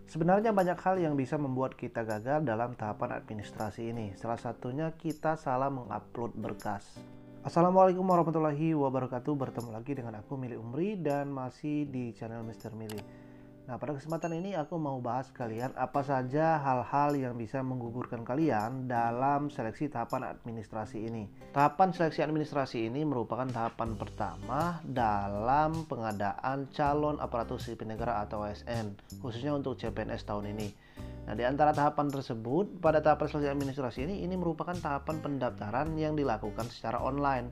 Sebenarnya banyak hal yang bisa membuat kita gagal dalam tahapan administrasi ini. Salah satunya kita salah mengupload berkas. Assalamualaikum warahmatullahi wabarakatuh. Bertemu lagi dengan aku Mili Umri dan masih di channel Mr. Mili. Nah, pada kesempatan ini aku mau bahas kalian apa saja hal-hal yang bisa menggugurkan kalian dalam seleksi tahapan administrasi ini. Tahapan seleksi administrasi ini merupakan tahapan pertama dalam pengadaan calon aparatur sipil negara atau ASN, khususnya untuk CPNS tahun ini. Nah, di antara tahapan tersebut, pada tahapan seleksi administrasi ini merupakan tahapan pendaftaran yang dilakukan secara online.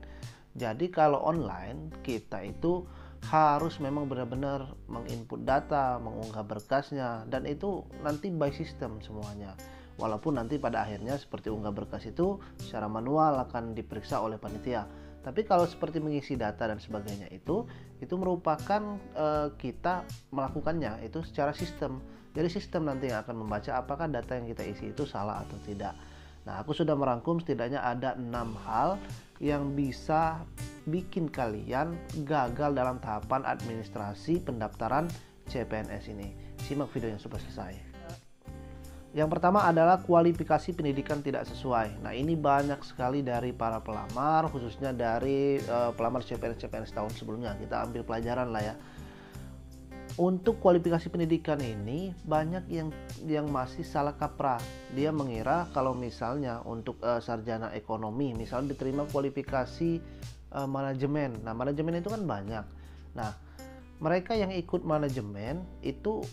Jadi kalau online, kita itu harus memang benar-benar menginput data, mengunggah berkasnya, dan itu nanti by system semuanya. Walaupun nanti pada akhirnya seperti unggah berkas itu secara manual akan diperiksa oleh panitia. Tapi kalau seperti mengisi data dan sebagainya itu merupakan kita melakukannya itu secara sistem. Jadi sistem nanti yang akan membaca apakah data yang kita isi itu salah atau tidak. Nah, aku sudah merangkum setidaknya ada 6 hal yang bisa bikin kalian gagal dalam tahapan administrasi pendaftaran CPNS ini. Simak video yang sudah selesai. Yang pertama adalah kualifikasi pendidikan tidak sesuai. Nah, ini banyak sekali dari para pelamar, khususnya dari pelamar CPNS tahun sebelumnya. Kita ambil pelajaran lah ya. Untuk kualifikasi pendidikan ini banyak yang masih salah kaprah. Dia mengira kalau misalnya untuk sarjana ekonomi, misalnya diterima kualifikasi manajemen. Nah, manajemen itu kan banyak. Nah, mereka yang ikut manajemen itu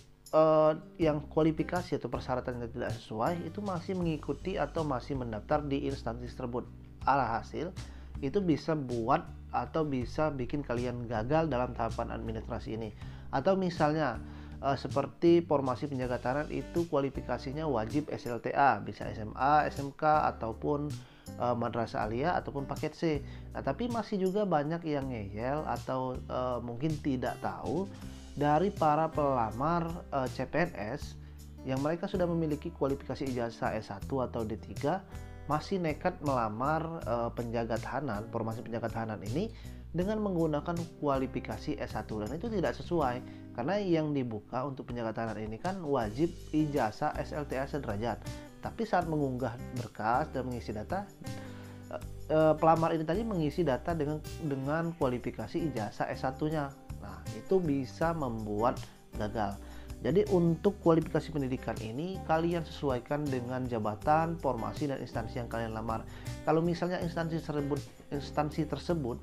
yang kualifikasi atau persyaratan yang tidak sesuai itu masih mengikuti atau masih mendaftar di instansi tersebut. Alhasil itu bisa buat atau bisa bikin kalian gagal dalam tahapan administrasi ini. Atau misalnya seperti formasi penjaga tahanan itu kualifikasinya wajib SLTA, bisa SMA, SMK ataupun madrasah aliyah ataupun paket C. Nah, tapi masih juga banyak yang ngeyel atau mungkin tidak tahu dari para pelamar CPNS yang mereka sudah memiliki kualifikasi ijazah S1 atau D3 masih nekat melamar penjaga tahanan, formasi penjaga tahanan ini dengan menggunakan kualifikasi S1, dan itu tidak sesuai karena yang dibuka untuk penjaga tahanan ini kan wajib ijazah SLTA sederajat. Tapi saat mengunggah berkas dan mengisi data, pelamar ini tadi mengisi data dengan kualifikasi ijazah S1-nya. Nah, itu bisa membuat gagal. Jadi untuk kualifikasi pendidikan ini kalian sesuaikan dengan jabatan, formasi, dan instansi yang kalian lamar. Kalau misalnya instansi tersebut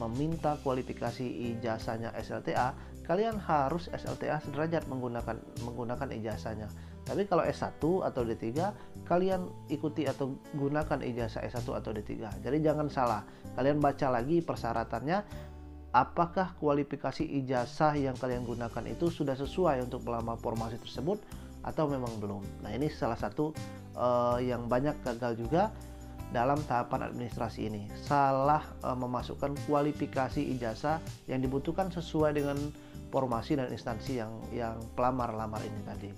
meminta kualifikasi ijazahnya SLTA, kalian harus SLTA sederajat menggunakan ijazahnya. Tapi kalau S1 atau D3, kalian ikuti atau gunakan ijazah S1 atau D3. Jadi jangan salah, kalian baca lagi persyaratannya, apakah kualifikasi ijazah yang kalian gunakan itu sudah sesuai untuk melamar formasi tersebut atau memang belum. Nah, ini salah satu yang banyak gagal juga dalam tahapan administrasi ini, salah memasukkan kualifikasi ijazah yang dibutuhkan sesuai dengan formasi dan instansi yang pelamar-lamar ini tadi.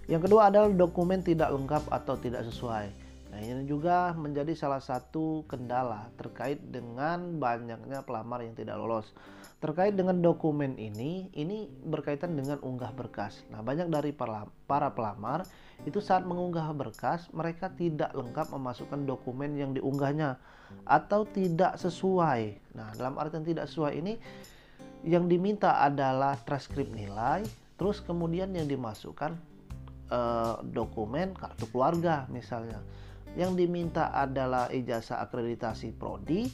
Yang kedua adalah dokumen tidak lengkap atau tidak sesuai. Nah, ini juga menjadi salah satu kendala terkait dengan banyaknya pelamar yang tidak lolos. Terkait dengan dokumen ini berkaitan dengan unggah berkas. Nah, banyak dari para pelamar itu saat mengunggah berkas, mereka tidak lengkap memasukkan dokumen yang diunggahnya atau tidak sesuai. Nah, dalam artian tidak sesuai ini, yang diminta adalah transkrip nilai, terus kemudian yang dimasukkan dokumen kartu keluarga misalnya. Yang diminta adalah ijazah akreditasi prodi,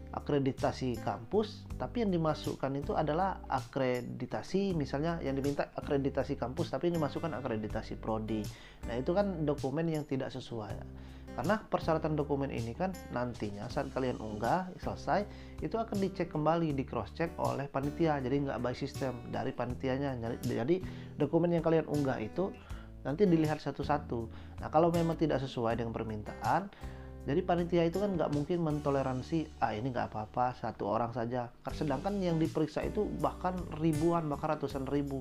akreditasi kampus, tapi yang dimasukkan itu adalah akreditasi, misalnya yang diminta akreditasi kampus tapi yang dimasukkan akreditasi prodi. Nah, itu kan dokumen yang tidak sesuai. Karena persyaratan dokumen ini kan nantinya saat kalian unggah selesai itu akan dicek kembali, di cross check oleh panitia. Jadi nggak by system dari panitianya. Jadi dokumen yang kalian unggah itu nanti dilihat satu-satu. Nah, kalau memang tidak sesuai dengan permintaan, jadi panitia itu kan nggak mungkin mentoleransi ini nggak apa-apa satu orang saja, sedangkan yang diperiksa itu bahkan ribuan, bahkan ratusan ribu.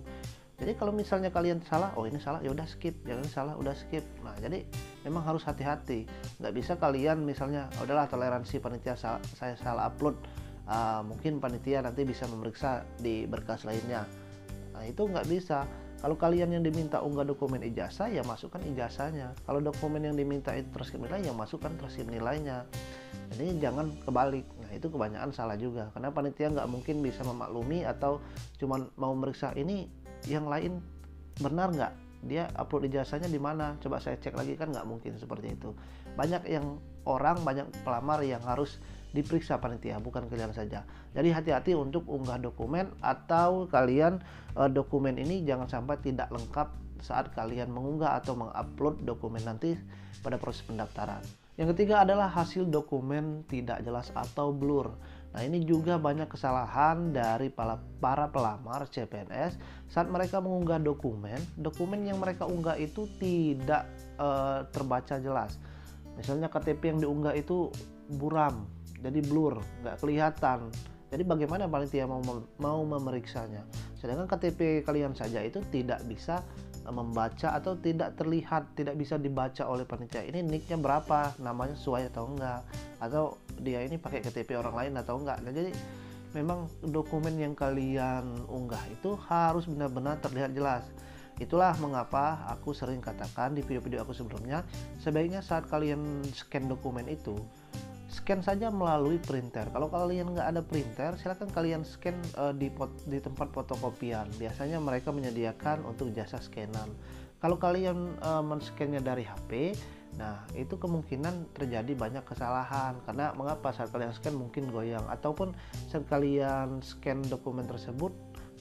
Jadi kalau misalnya kalian salah, ini salah, ya udah skip, jangan salah, udah skip. Nah, jadi memang harus hati-hati. Nggak bisa kalian misalnya udahlah toleransi panitia saya salah upload, mungkin panitia nanti bisa memeriksa di berkas lainnya. Nah, itu nggak bisa. Kalau kalian yang diminta unggah dokumen ijazah, ya masukkan ijazahnya. Kalau dokumen yang diminta itu transkrip nilai, ya masukkan transkrip nilainya. Jadi jangan kebalik. Nah, itu kebanyakan salah juga. Karena panitia nggak mungkin bisa memaklumi atau cuman mau meriksa ini yang lain benar nggak? Dia upload ijazahnya di mana? Coba saya cek lagi, kan nggak mungkin seperti itu. Banyak banyak pelamar yang harus diperiksa panitia, bukan kalian saja. Jadi hati-hati untuk unggah dokumen, atau kalian dokumen ini jangan sampai tidak lengkap saat kalian mengunggah atau mengupload dokumen nanti pada proses pendaftaran. Yang ketiga adalah hasil dokumen tidak jelas atau blur. Nah, ini juga banyak kesalahan dari para pelamar CPNS saat mereka mengunggah dokumen yang mereka unggah itu tidak terbaca jelas. Misalnya KTP yang diunggah itu buram, jadi blur, nggak kelihatan. Jadi bagaimana panitia mau memeriksanya? Sedangkan KTP kalian saja itu tidak bisa membaca atau tidak terlihat, tidak bisa dibaca oleh panitia. Ini nicknya berapa, namanya sesuai atau enggak, atau dia ini pakai KTP orang lain atau enggak. Nah, jadi memang dokumen yang kalian unggah itu harus benar-benar terlihat jelas. Itulah mengapa aku sering katakan di video-video aku sebelumnya, sebaiknya saat kalian scan dokumen itu, scan saja melalui printer. Kalau kalian nggak ada printer, silakan kalian scan di tempat fotokopian. Biasanya mereka menyediakan untuk jasa scanan. Kalau kalian men-scannya dari HP, nah itu kemungkinan terjadi banyak kesalahan. Karena mengapa? Saat kalian scan mungkin goyang, ataupun saat kalian scan dokumen tersebut,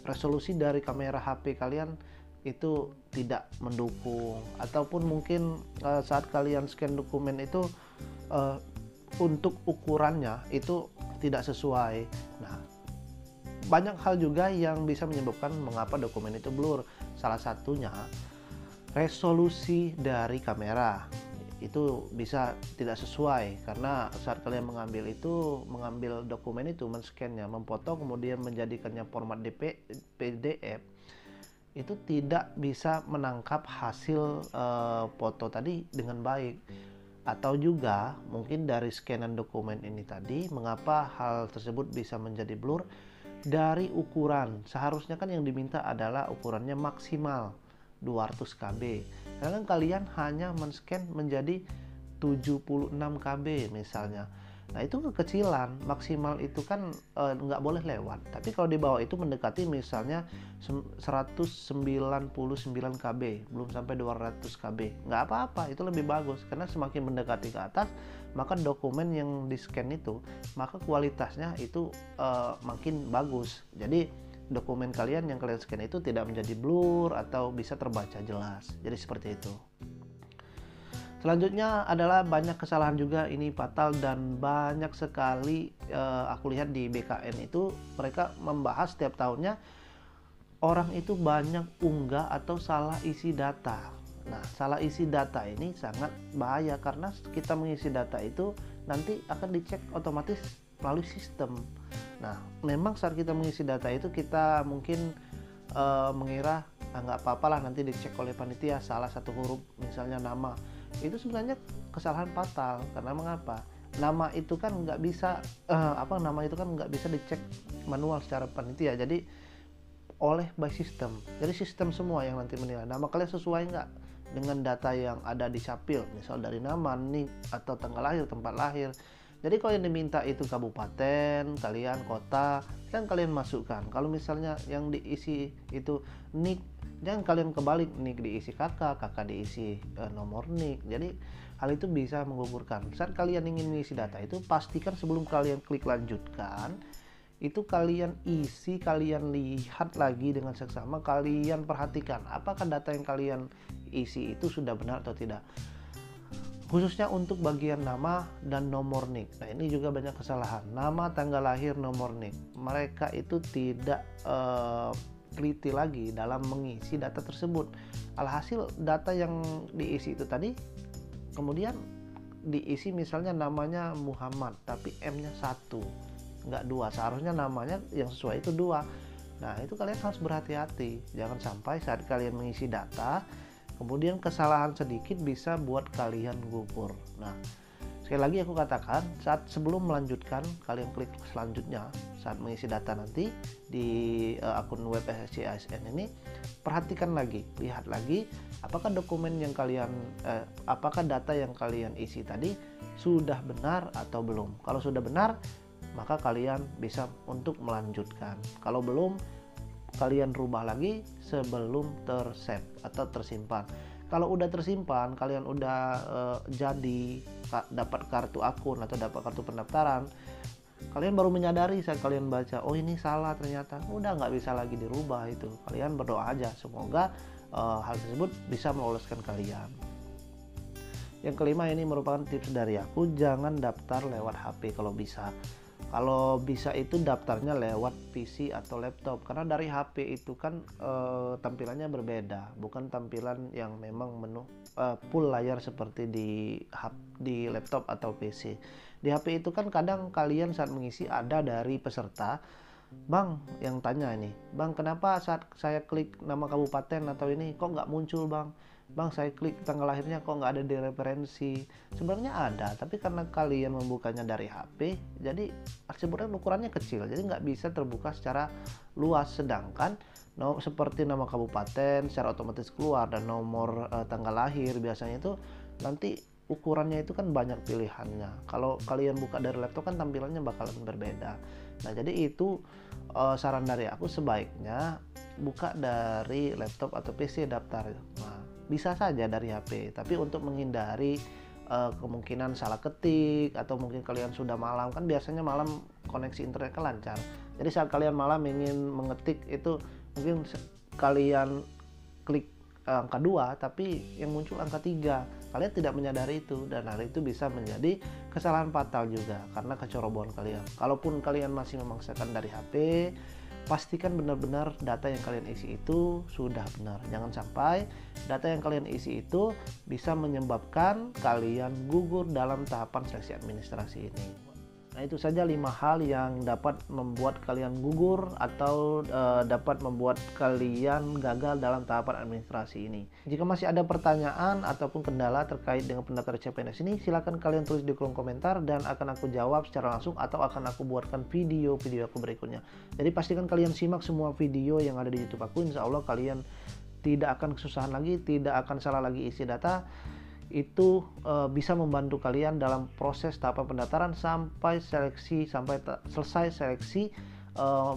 resolusi dari kamera HP kalian itu tidak mendukung, ataupun mungkin saat kalian scan dokumen itu untuk ukurannya itu tidak sesuai. Nah, banyak hal juga yang bisa menyebabkan mengapa dokumen itu blur. Salah satunya resolusi dari kamera itu bisa tidak sesuai, karena saat kalian mengambil dokumen itu, men-scan-nya, memfoto, kemudian menjadikannya format PDF, itu tidak bisa menangkap hasil foto tadi dengan baik. Atau juga mungkin dari scanan dokumen ini tadi, mengapa hal tersebut bisa menjadi blur dari ukuran. Seharusnya kan yang diminta adalah ukurannya maksimal 200 KB. Karena kan kalian hanya men-scan menjadi 76 KB misalnya. Nah, itu kekecilan. Maksimal itu kan nggak boleh lewat. Tapi kalau di bawah itu mendekati misalnya 199 KB, belum sampai 200 KB, nggak apa-apa, itu lebih bagus. Karena semakin mendekati ke atas, maka dokumen yang di scan itu, maka kualitasnya itu makin bagus. Jadi dokumen kalian yang kalian scan itu tidak menjadi blur atau bisa terbaca jelas. Jadi seperti itu. Selanjutnya adalah banyak kesalahan juga, ini fatal dan banyak sekali aku lihat di BKN itu mereka membahas setiap tahunnya, orang itu banyak unggah atau salah isi data. Nah, salah isi data ini sangat bahaya karena kita mengisi data itu nanti akan dicek otomatis melalui sistem. Nah, memang saat kita mengisi data itu kita mungkin mengira nggak apa-apa lah, nanti dicek oleh panitia salah satu huruf, misalnya nama. Itu sebenarnya kesalahan fatal. Karena mengapa? Nama itu kan nggak bisa nama itu kan nggak bisa dicek manual secara panitia, jadi oleh by system. Jadi sistem semua yang nanti menilai nama kalian sesuai nggak dengan data yang ada di Capil, misal dari nama, nik, atau tanggal lahir, tempat lahir. Jadi kalau yang diminta itu kabupaten, kalian kota, kan kalian masukkan. Kalau misalnya yang diisi itu nik, jangan kalian kebalik, nik diisi kakak diisi nomor nik. Jadi hal itu bisa menggugurkan. Saat kalian ingin mengisi data itu, pastikan sebelum kalian klik lanjutkan, itu kalian isi, kalian lihat lagi dengan seksama, kalian perhatikan apakah data yang kalian isi itu sudah benar atau tidak. Khususnya untuk bagian nama dan nomor nik. Nah, ini juga banyak kesalahan. Nama, tanggal lahir, nomor nik. Mereka itu tidak teliti lagi dalam mengisi data tersebut. Alhasil data yang diisi itu tadi kemudian diisi misalnya namanya Muhammad, tapi M-nya 1, nggak 2. Seharusnya namanya yang sesuai itu 2. Nah, itu kalian harus berhati-hati. Jangan sampai saat kalian mengisi data kemudian kesalahan sedikit bisa buat kalian gugur. Nah, Sekali lagi aku katakan, saat sebelum melanjutkan, kalian klik selanjutnya saat mengisi data nanti di akun web SSC ASN ini, perhatikan lagi, lihat lagi apakah dokumen yang kalian apakah data yang kalian isi tadi sudah benar atau belum. Kalau sudah benar, maka kalian bisa untuk melanjutkan. Kalau belum, kalian rubah lagi sebelum tersave atau tersimpan. Kalau udah tersimpan, kalian udah jadi dapat kartu akun atau dapat kartu pendaftaran, kalian baru menyadari saat kalian baca, oh ini salah ternyata, udah nggak bisa lagi dirubah itu. Kalian berdoa aja, semoga hal tersebut bisa meloloskan kalian. Yang kelima, ini merupakan tips dari aku, jangan daftar lewat HP kalau bisa. Kalau bisa itu daftarnya lewat PC atau laptop, karena dari HP itu kan tampilannya berbeda, bukan tampilan yang memang menu full layar seperti di laptop atau PC. Di HP itu kan kadang kalian saat mengisi ada dari peserta, Bang, yang tanya ini, Bang, kenapa saat saya klik nama kabupaten atau ini kok nggak muncul, Bang? Bang, saya klik tanggal lahirnya kok nggak ada di referensi. Sebenarnya ada, tapi karena kalian membukanya dari HP, jadi sebenarnya ukurannya kecil, jadi nggak bisa terbuka secara luas. Sedangkan seperti nama kabupaten secara otomatis keluar, dan nomor tanggal lahir biasanya itu nanti ukurannya itu kan banyak pilihannya. Kalau kalian buka dari laptop kan tampilannya bakalan berbeda. Nah, jadi itu saran dari aku, sebaiknya buka dari laptop atau PC daftar. Nah, bisa saja dari HP, tapi untuk menghindari kemungkinan salah ketik, atau mungkin kalian sudah malam, kan biasanya malam koneksi internet kan lancar. Jadi saat kalian malam ingin mengetik itu, mungkin kalian klik angka 2 tapi yang muncul angka 3, kalian tidak menyadari itu, dan hal itu bisa menjadi kesalahan fatal juga karena kecerobohan kalian. Kalaupun kalian masih memaksakan dari HP, pastikan benar-benar data yang kalian isi itu sudah benar. Jangan sampai data yang kalian isi itu bisa menyebabkan kalian gugur dalam tahapan seleksi administrasi ini. Nah, itu saja 5 hal yang dapat membuat kalian gugur atau dapat membuat kalian gagal dalam tahapan administrasi ini. Jika masih ada pertanyaan ataupun kendala terkait dengan pendaftaran CPNS ini, silakan kalian tulis di kolom komentar dan akan aku jawab secara langsung, atau akan aku buatkan video-video aku berikutnya. Jadi pastikan kalian simak semua video yang ada di YouTube aku. Insya Allah kalian tidak akan kesusahan lagi, tidak akan salah lagi isi data. Itu bisa membantu kalian dalam proses tahapan pendaftaran sampai seleksi, sampai selesai seleksi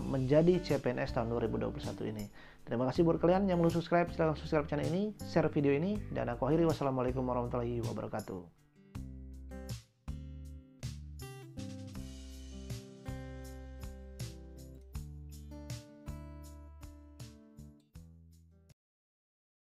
menjadi CPNS tahun 2021 ini. Terima kasih buat kalian yang belum subscribe, silahkan subscribe channel ini, share video ini, dan aku akhiri. Wassalamualaikum warahmatullahi wabarakatuh.